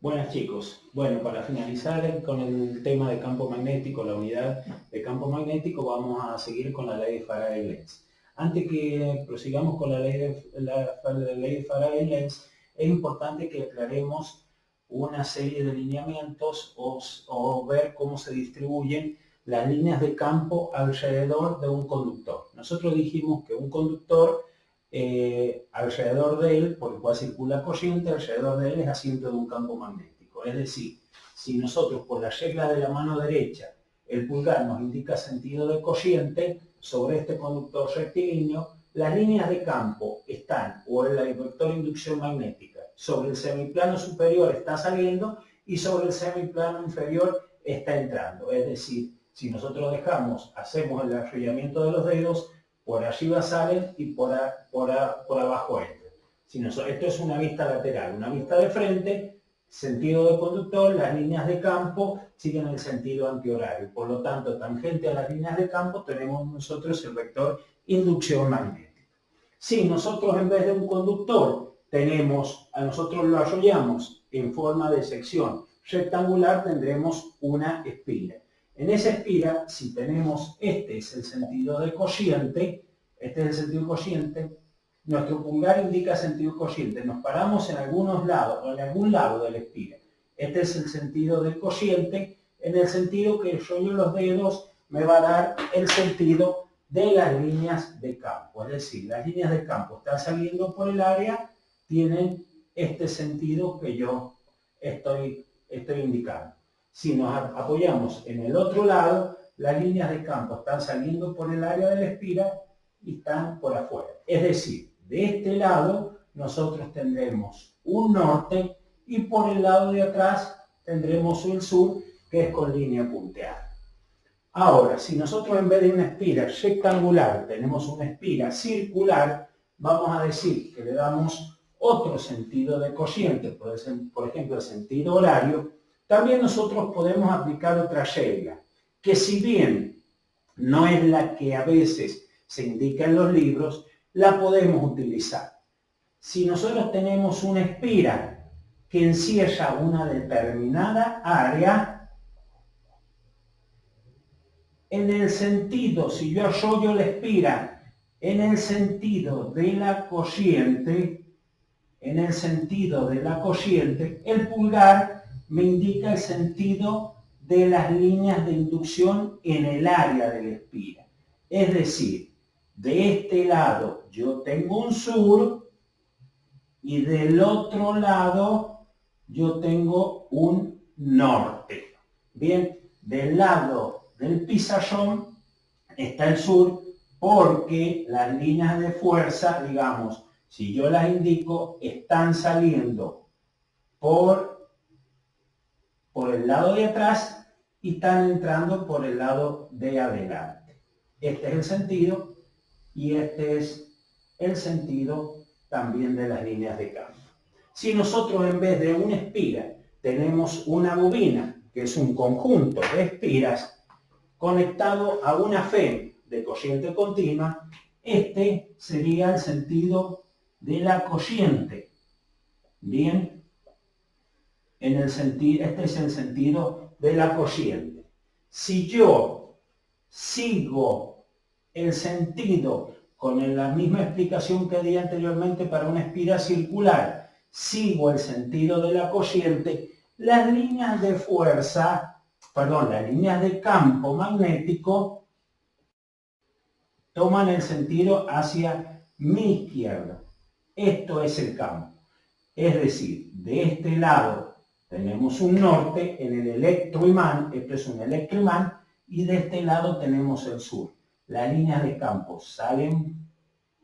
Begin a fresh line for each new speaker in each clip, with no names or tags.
Buenas chicos. Bueno, para finalizar con el tema de campo magnético, la unidad de campo magnético, vamos a seguir con la ley de Faraday-Lenz. Antes que prosigamos con la ley de Faraday-Lenz, es importante que aclaremos una serie de lineamientos o ver cómo se distribuyen las líneas de campo alrededor de un conductor. Nosotros dijimos que un conductor, alrededor de él, por el cual circula corriente, alrededor de él es asiento de un campo magnético. Es decir, si nosotros por la regla de la mano derecha, el pulgar nos indica sentido de corriente sobre este conductor rectilíneo, las líneas de campo están, o en el vector de inducción magnética, sobre el semiplano superior está saliendo y sobre el semiplano inferior está entrando. Es decir, si nosotros hacemos el arrollamiento de los dedos, por arriba salen y por abajo entran. Esto es una vista lateral. Una vista de frente, sentido de conductor, las líneas de campo siguen el sentido antihorario. Por lo tanto, tangente a las líneas de campo, tenemos nosotros el vector inducción magnética. Si nosotros en vez de un conductor nosotros lo arrollamos en forma de sección rectangular, tendremos una espira. En esa espira, si tenemos, este es el sentido de corriente, nuestro pulgar indica sentido corriente. Nos paramos en algún lado de la espira. Este es el sentido de corriente, en el sentido que el rollo de los dedos me va a dar el sentido de las líneas de campo. Es decir, las líneas de campo están saliendo por el área, tienen este sentido que yo estoy indicando. Si nos apoyamos en el otro lado, las líneas de campo están saliendo por el área de la espira y están por afuera. Es decir, de este lado nosotros tendremos un norte y por el lado de atrás tendremos un sur, que es con línea punteada. Ahora, si nosotros en vez de una espira rectangular tenemos una espira circular, vamos a decir que le damos otro sentido de corriente, por ejemplo el sentido horario. También nosotros podemos aplicar otra regla, que si bien no es la que a veces se indica en los libros, la podemos utilizar. Si nosotros tenemos una espira que encierra una determinada área, en el sentido, si yo arrollo la espira en el sentido de la corriente, el pulgar me indica el sentido de las líneas de inducción en el área de la espira. Es decir, de este lado yo tengo un sur y del otro lado yo tengo un norte. Bien, del lado del pizarrón está el sur porque las líneas de fuerza, digamos, si yo las indico, están saliendo por el lado de atrás y están entrando por el lado de adelante. Este es el sentido y este es el sentido también de las líneas de campo. Si nosotros en vez de una espira tenemos una bobina, que es un conjunto de espiras conectado a una FEM de corriente continua, este sería el sentido de la corriente. Bien, este es el sentido de la corriente. Si yo sigo el sentido con la misma explicación que di anteriormente para una espira circular, sigo el sentido de la corriente, las líneas de las líneas de campo magnético toman el sentido hacia mi izquierda. Esto es el campo. Es decir, de este lado tenemos un norte en el electroimán, esto es un electroimán, y de este lado tenemos el sur. Las líneas de campo salen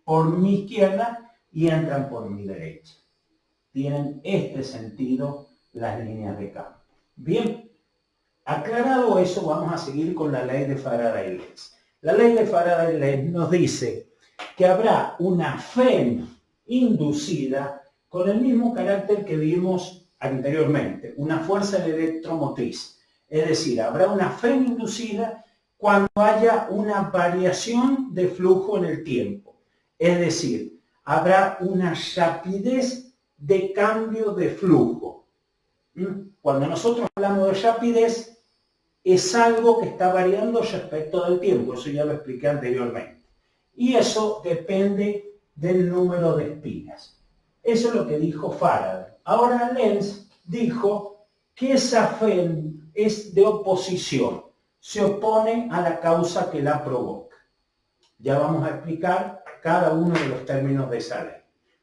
por mi izquierda y entran por mi derecha. Tienen este sentido las líneas de campo. Bien, aclarado eso, vamos a seguir con la ley de Faraday-Lenz. La ley de Faraday-Lenz nos dice que habrá una FEM inducida con el mismo carácter que vimos anteriormente, una fuerza electromotriz. Es decir, habrá una FEM inducida cuando haya una variación de flujo en el tiempo. Es decir, habrá una rapidez de cambio de flujo. Cuando nosotros hablamos de rapidez, es algo que está variando respecto del tiempo, eso ya lo expliqué anteriormente. Y eso depende del número de espiras. Eso es lo que dijo Faraday. Ahora Lenz dijo que esa fe es de oposición, se opone a la causa que la provoca. Ya vamos a explicar cada uno de los términos de esa ley.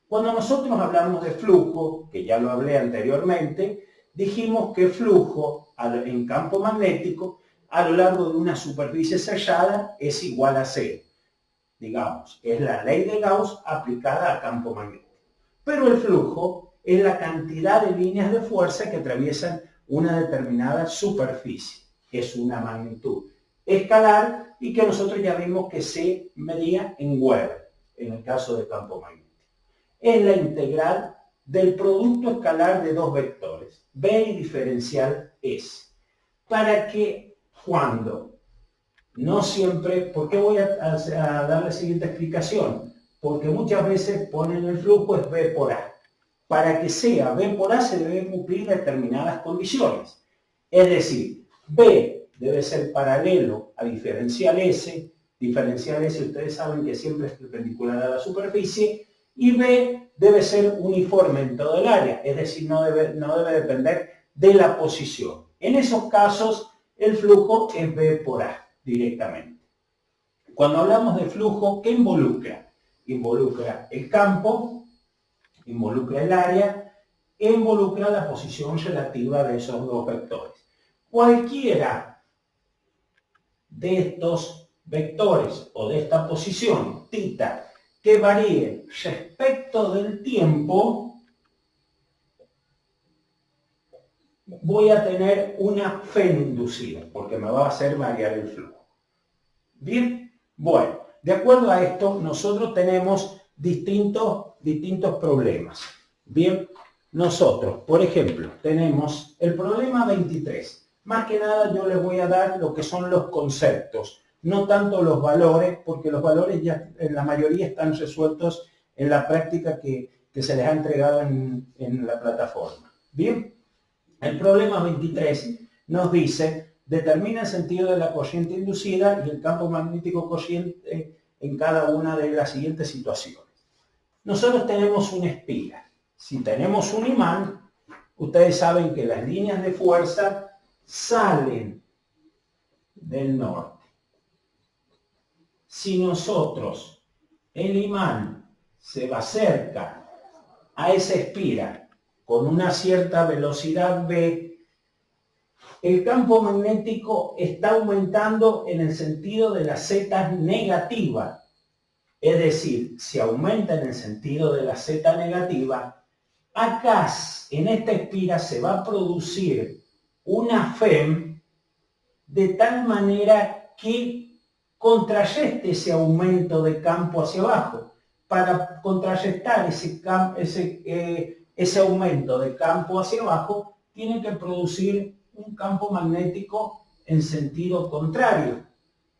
Cuando nosotros hablamos de flujo, que ya lo hablé anteriormente, dijimos que flujo en campo magnético a lo largo de una superficie sellada es igual a cero. Digamos, es la ley de Gauss aplicada a campo magnético. Pero el flujo es la cantidad de líneas de fuerza que atraviesan una determinada superficie. Es una magnitud escalar y que nosotros ya vimos que se medía en Weber, en el caso de campo magnético. Es la integral del producto escalar de dos vectores, B y diferencial S. Para que cuando, no siempre, ¿por qué voy a dar la siguiente explicación? Porque muchas veces ponen el flujo es B por A. Para que sea B por A se deben cumplir determinadas condiciones. Es decir, B debe ser paralelo a diferencial S. Diferencial S ustedes saben que siempre es perpendicular a la superficie. Y B debe ser uniforme en todo el área. Es decir, no debe depender de la posición. En esos casos el flujo es B por A directamente. Cuando hablamos de flujo, ¿qué involucra? Involucra el campo, involucra el área e involucra la posición relativa de esos dos vectores. Cualquiera de estos vectores o de esta posición, θ, que varíe respecto del tiempo, voy a tener una fe inducida, porque me va a hacer variar el flujo. Bien, bueno, de acuerdo a esto, nosotros tenemos distintos problemas. Bien, nosotros, por ejemplo, tenemos el problema 23. Más que nada yo les voy a dar lo que son los conceptos, no tanto los valores, porque los valores ya en la mayoría están resueltos en la práctica que se les ha entregado en la plataforma. Bien, el problema 23 nos dice, determina el sentido de la corriente inducida y el campo magnético corriente en cada una de las siguientes situaciones. Nosotros tenemos una espira. Si tenemos un imán, ustedes saben que las líneas de fuerza salen del norte. Si nosotros, el imán, se va cerca a esa espira con una cierta velocidad v, el campo magnético está aumentando en el sentido de la z negativa. Es decir, si aumenta en el sentido de la z negativa, acá en esta espira se va a producir una FEM de tal manera que contrarreste ese aumento de campo hacia abajo. Para contrarrestar ese aumento de campo hacia abajo, tiene que producir un campo magnético en sentido contrario.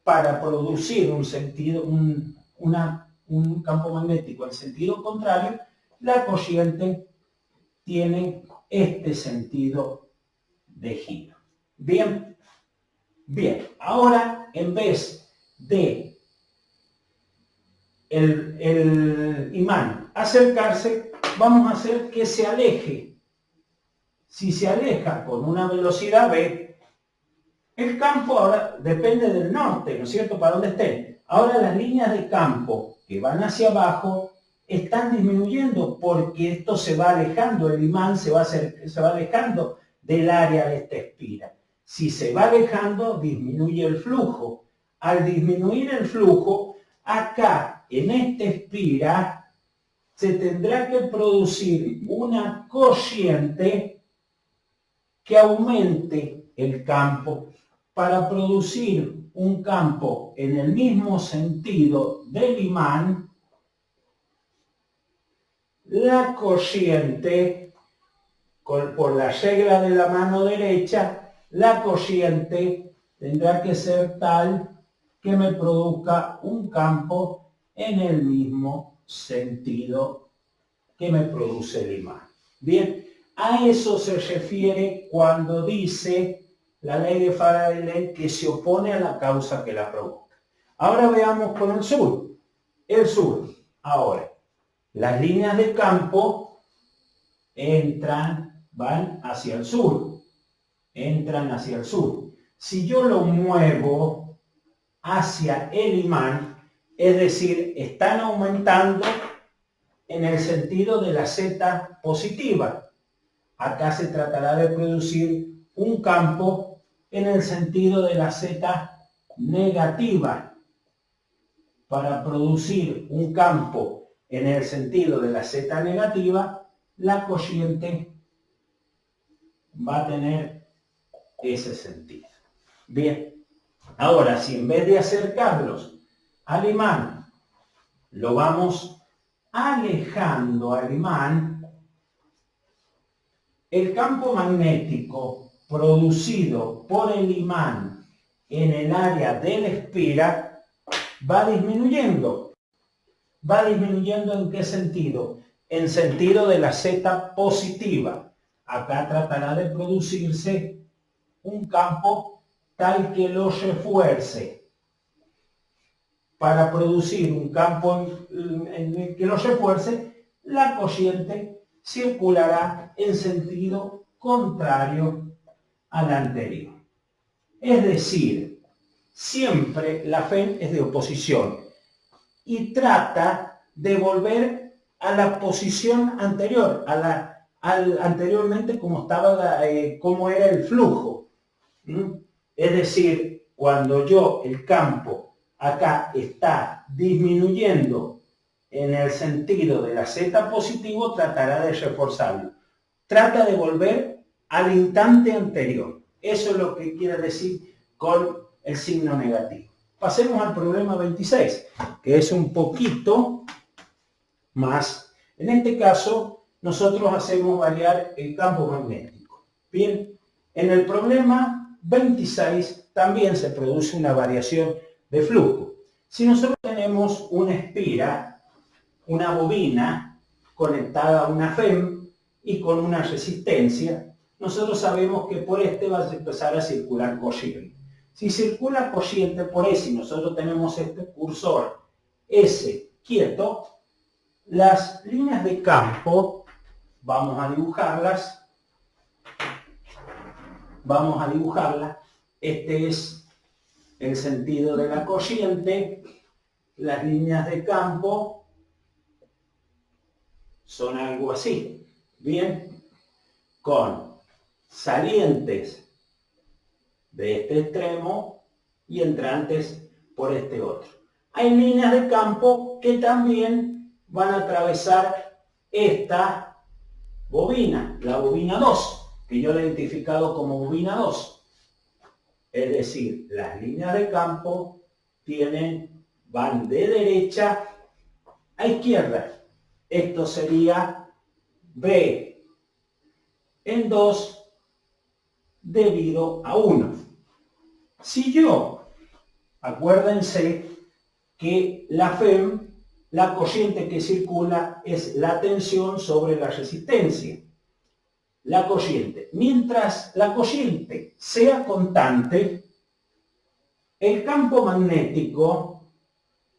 Para producir un campo magnético en sentido contrario, la corriente tiene este sentido de giro. Bien, ahora en vez de el imán acercarse, vamos a hacer que se aleje. Si se aleja con una velocidad v, el campo ahora depende del norte, ¿no es cierto?, para dónde esté. Ahora las líneas de campo que van hacia abajo están disminuyendo porque esto se va alejando, el imán se va alejando del área de esta espira. Si se va alejando, disminuye el flujo. Al disminuir el flujo, acá en esta espira se tendrá que producir una corriente que aumente el campo para producir un campo en el mismo sentido del imán. La corriente, por la regla de la mano derecha, la corriente tendrá que ser tal que me produzca un campo en el mismo sentido que me produce el imán. Bien, A eso se refiere cuando dice la ley de Faraday que se opone a la causa que la provoca. Ahora veamos con el sur. El sur. Ahora, las líneas de campo van hacia el sur. Entran hacia el sur. Si yo lo muevo hacia el imán, es decir, están aumentando en el sentido de la Z positiva. Acá se tratará de producir un campo en el sentido de la Z negativa. Para producir un campo en el sentido de la Z negativa, la corriente va a tener ese sentido. Bien, ahora si en vez de acercarlos al imán, lo vamos alejando al imán, el campo magnético producido por el imán en el área de la esfera va disminuyendo. ¿Va disminuyendo en qué sentido? En sentido de la Z positiva. Acá tratará de producirse un campo tal que lo refuerce. Para producir un campo en el que lo refuerce, la corriente circulará en sentido contrario al anterior. Es decir, siempre la FEM es de oposición y trata de volver a la posición anterior, anteriormente como estaba, como era el flujo. Es decir, cuando el campo acá está disminuyendo en el sentido de la Z positivo, tratará de reforzarlo. Trata de volver al instante anterior. Eso es lo que quiere decir con el signo negativo. Pasemos al problema 26, que es un poquito más. En este caso, nosotros hacemos variar el campo magnético. Bien, en el problema 26 también se produce una variación de flujo. Si nosotros tenemos una espira, una bobina conectada a una FEM y con una resistencia, nosotros sabemos que por este va a empezar a circular corriente. Si circula corriente por S y nosotros tenemos este cursor S quieto, las líneas de campo, vamos a dibujarlas. Este es el sentido de la corriente. Las líneas de campo son algo así, bien, con salientes de este extremo y entrantes por este otro. Hay líneas de campo que también van a atravesar esta bobina, la bobina 2, que yo la he identificado como bobina 2. Es decir, las líneas de campo van de derecha a izquierda. Esto sería B en 2 debido a 1. Si acuérdense que la FEM, la corriente que circula es la tensión sobre la resistencia. La corriente. Mientras la corriente sea constante, el campo magnético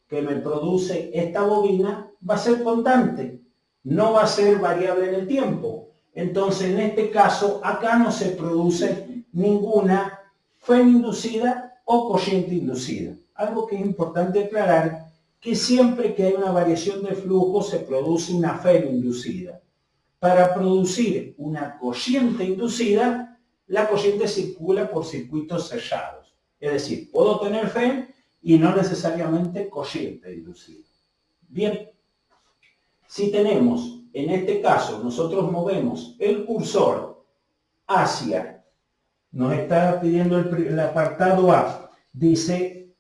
que me produce esta bobina va a ser constante, no va a ser variable en el tiempo. Entonces, en este caso, acá no se produce ninguna FEM inducida o corriente inducida. Algo que es importante aclarar, que siempre que hay una variación de flujo se produce una FEM inducida. Para producir una corriente inducida, la corriente circula por circuitos cerrados. Es decir, puedo tener FEM y no necesariamente corriente inducida. Bien, si tenemos, en este caso, nosotros movemos el cursor hacia, nos está pidiendo el apartado A, dice,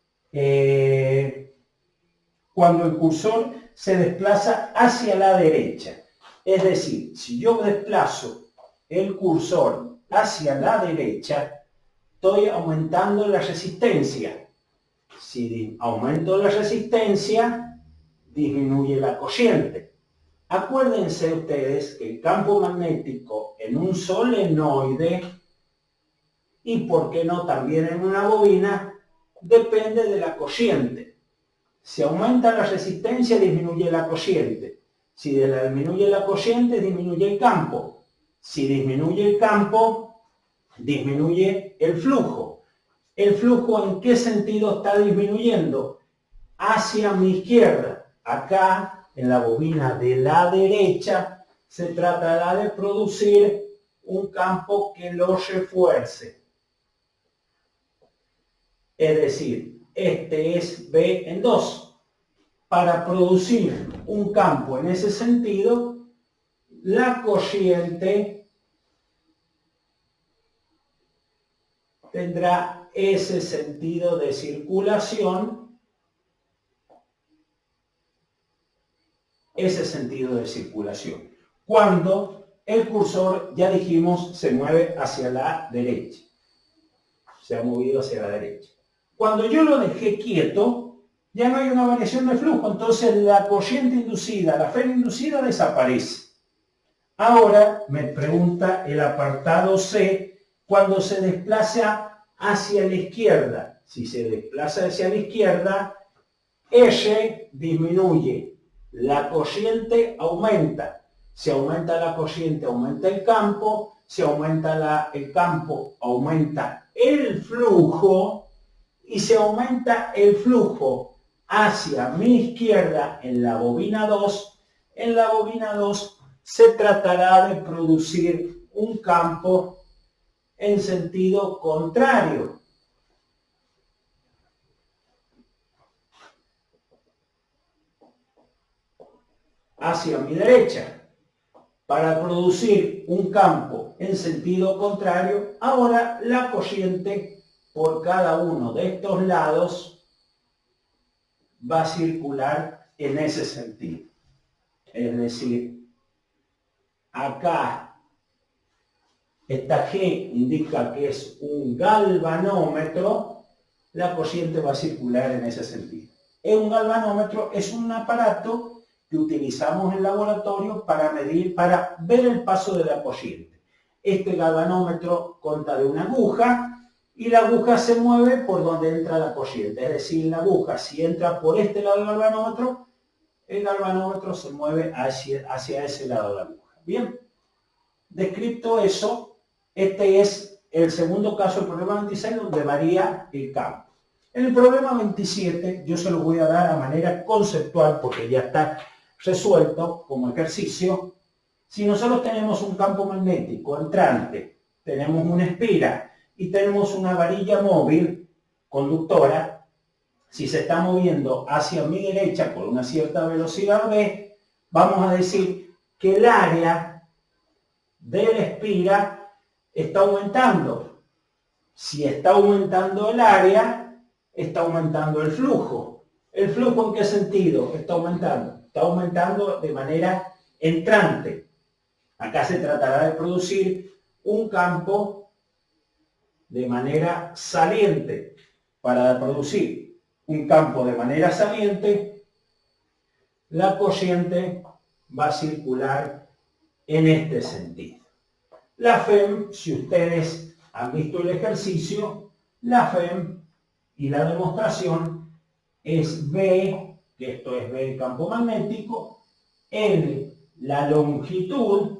cuando el cursor se desplaza hacia la derecha. Es decir, si yo desplazo el cursor hacia la derecha, estoy aumentando la resistencia. Si aumento la resistencia, disminuye la corriente. Acuérdense ustedes que el campo magnético en un solenoide, y por qué no también en una bobina, depende de la corriente. Si aumenta la resistencia, disminuye la corriente. Si disminuye la corriente, disminuye el campo. Si disminuye el campo, disminuye el flujo. ¿El flujo en qué sentido está disminuyendo? Hacia mi izquierda. Acá, en la bobina de la derecha, se tratará de producir un campo que lo refuerce. Es decir, este es B en 2. Para producir un campo en ese sentido, la corriente tendrá ese sentido de circulación, cuando el cursor, ya dijimos, se mueve hacia la derecha. Se ha movido hacia la derecha. Cuando yo lo dejé quieto, ya no hay una variación de flujo, entonces la corriente inducida, la FEM inducida desaparece. Ahora me pregunta el apartado C, cuando se desplaza hacia la izquierda. Si se desplaza hacia la izquierda, R disminuye, la corriente aumenta. Si aumenta la corriente, aumenta el campo. Si aumenta el campo, aumenta el flujo. Y si aumenta el flujo hacia mi izquierda en la bobina 2, se tratará de producir un campo en sentido contrario. Hacia mi derecha. Para producir un campo en sentido contrario, ahora la corriente por cada uno de estos lados va a circular en ese sentido. Es decir, acá esta G indica que es un galvanómetro, la corriente va a circular en ese sentido. Un galvanómetro es un aparato que utilizamos en laboratorio para medir, para ver el paso de la corriente. Este galvanómetro consta de una aguja y la aguja se mueve por donde entra la corriente. Es decir, la aguja, si entra por este lado del galvanómetro, el galvanómetro se mueve hacia ese lado de la aguja. Bien, descrito eso, este es el segundo caso del problema 26 donde varía el campo. En el problema 27 yo se lo voy a dar a manera conceptual porque ya está resuelto como ejercicio. Si nosotros tenemos un campo magnético entrante, tenemos una espira y tenemos una varilla móvil conductora, si se está moviendo hacia mi derecha por una cierta velocidad v, vamos a decir que el área de la espira está aumentando. Si está aumentando el área, está aumentando el flujo. ¿El flujo en qué sentido está aumentando? Está aumentando de manera entrante. Acá se tratará de producir un campo de manera saliente. Para producir un campo de manera saliente, la corriente va a circular en este sentido. La FEM, si ustedes han visto el ejercicio, la FEM y la demostración es B, que esto es B el campo magnético, L la longitud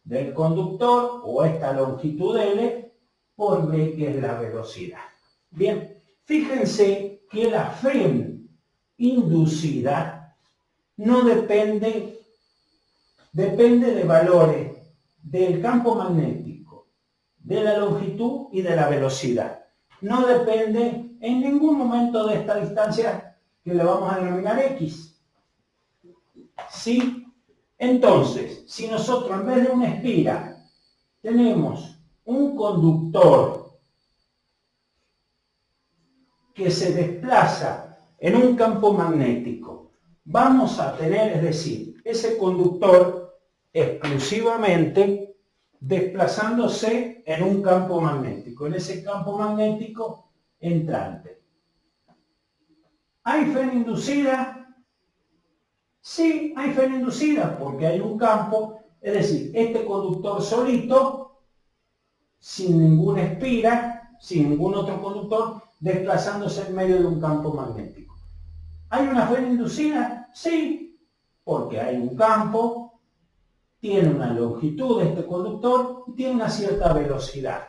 del conductor, o esta longitud L, por B que es la velocidad. Bien, fíjense que la FEM inducida no depende de valores del campo magnético, de la longitud y de la velocidad. No depende en ningún momento de esta distancia que le vamos a denominar X. ¿Sí? Entonces, si nosotros en vez de una espira tenemos un conductor que se desplaza en un campo magnético, vamos a tener, es decir, ese conductor exclusivamente desplazándose en un campo magnético, en ese campo magnético entrante. ¿Hay FEM inducida? Sí, hay fe inducida porque hay un campo, es decir, este conductor solito, sin ninguna espira, sin ningún otro conductor, desplazándose en medio de un campo magnético. ¿Hay una fe inducida? Sí, porque hay un campo, tiene una longitud de este conductor y tiene una cierta velocidad.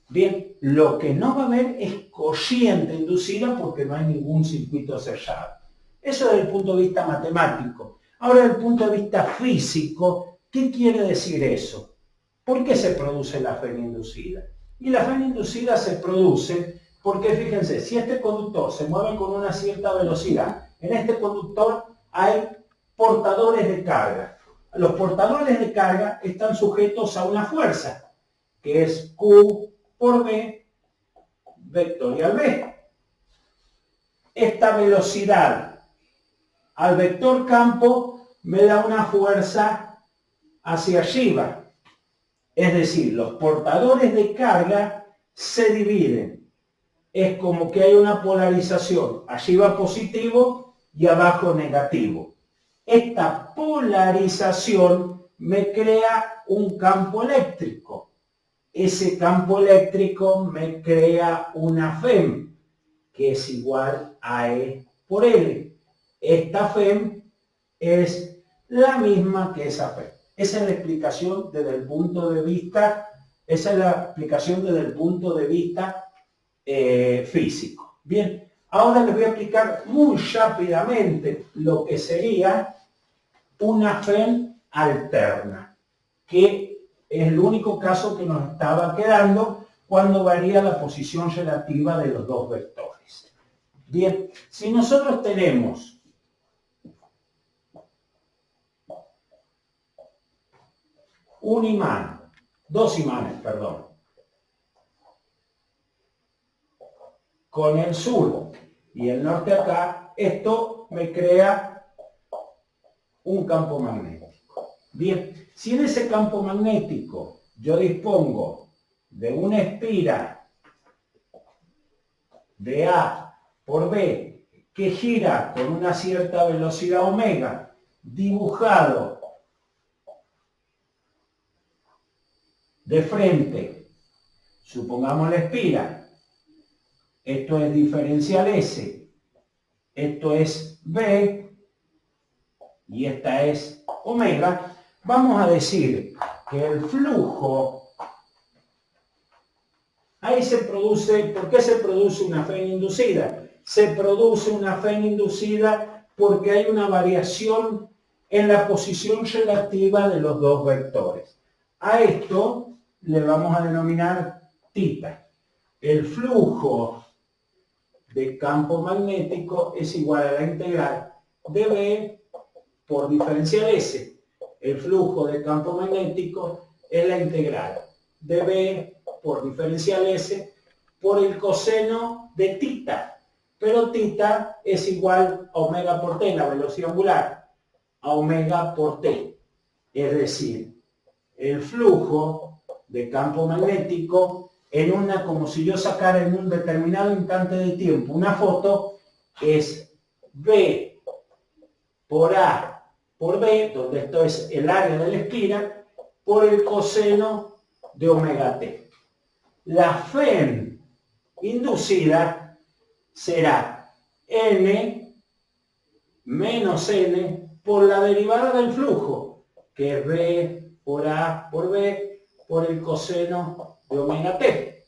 Bien, lo que no va a haber es corriente inducida porque no hay ningún circuito sellado. Eso desde el punto de vista matemático. Ahora, desde el punto de vista físico, ¿qué quiere decir eso? ¿Por qué se produce la fe inducida? Y la fe inducida se produce porque, fíjense, si este conductor se mueve con una cierta velocidad, en este conductor hay portadores de carga. Los portadores de carga están sujetos a una fuerza, que es Q por B vectorial B. Esta velocidad al vector campo me da una fuerza hacia arriba. Es decir, los portadores de carga se dividen. Es como que hay una polarización, arriba positivo y abajo negativo. Esta polarización me crea un campo eléctrico. Ese campo eléctrico me crea una FEM, que es igual a E por L. Esta FEM es la misma que esa FEM. Esa es la explicación desde el punto de vista, físico. Bien, ahora les voy a explicar muy rápidamente lo que sería una FEM alterna, que es el único caso que nos estaba quedando cuando varía la posición relativa de los dos vectores. Bien, si nosotros tenemos un imán, dos imanes, perdón, con el sur y el norte acá, esto me crea un campo magnético. Bien, si en ese campo magnético yo dispongo de una espira de A por B que gira con una cierta velocidad omega, dibujado de frente, supongamos la espira, esto es diferencial S, esto es B y esta es omega, vamos a decir que el flujo, ahí se produce, ¿por qué se produce una FEM inducida? Se produce una FEM inducida porque hay una variación en la posición relativa de los dos vectores. A esto le vamos a denominar θ. El flujo de campo magnético es igual a la integral de B por diferencial S. El flujo de campo magnético es la integral de B por diferencial S por el coseno de θ. Pero θ es igual a omega por T, la velocidad angular, a omega por T. Es decir, el flujo de campo magnético como si yo sacara en un determinado instante de tiempo una foto, es B por A por B, donde esto es el área de la espira, por el coseno de omega t. La FEM inducida será N menos N por la derivada del flujo, que es B por A por B por el coseno de omega t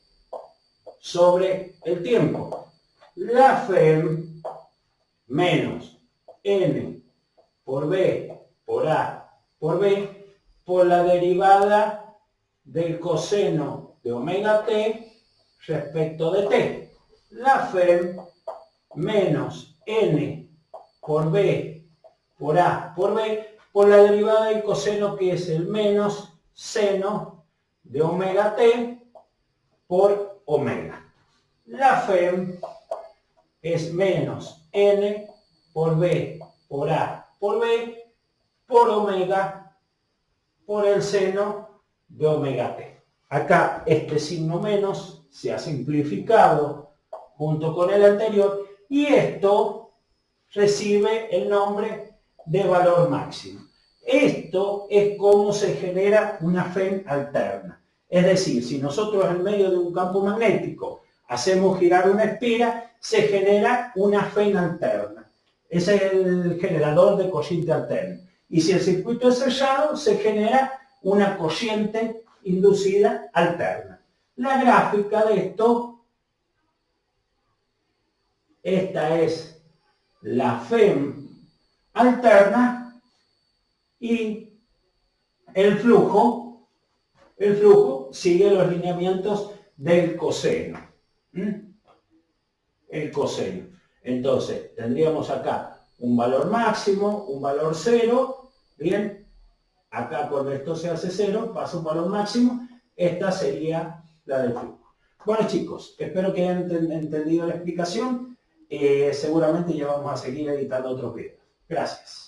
sobre el tiempo. La FEM menos N por B por A por B por la derivada del coseno de omega t respecto de t. La FEM menos N por B por A por B por la derivada del coseno, que es el menos seno de omega t por omega. La FEM es menos N por B por A por B por omega por el seno de omega t. Acá este signo menos se ha simplificado junto con el anterior y esto recibe el nombre de valor máximo. Esto es cómo se genera una FEM alterna. Es decir, si nosotros en medio de un campo magnético hacemos girar una espira, se genera una FEM alterna. Ese es el generador de corriente alterna. Y si el circuito es sellado, se genera una corriente inducida alterna. La gráfica de esto, esta es la FEM alterna y el flujo sigue los lineamientos del coseno. El coseno. Entonces, tendríamos acá un valor máximo, un valor cero, bien, acá cuando esto se hace cero, pasa un valor máximo, esta sería la del flujo. Bueno chicos, espero que hayan entendido la explicación, seguramente ya vamos a seguir editando otros videos. Gracias.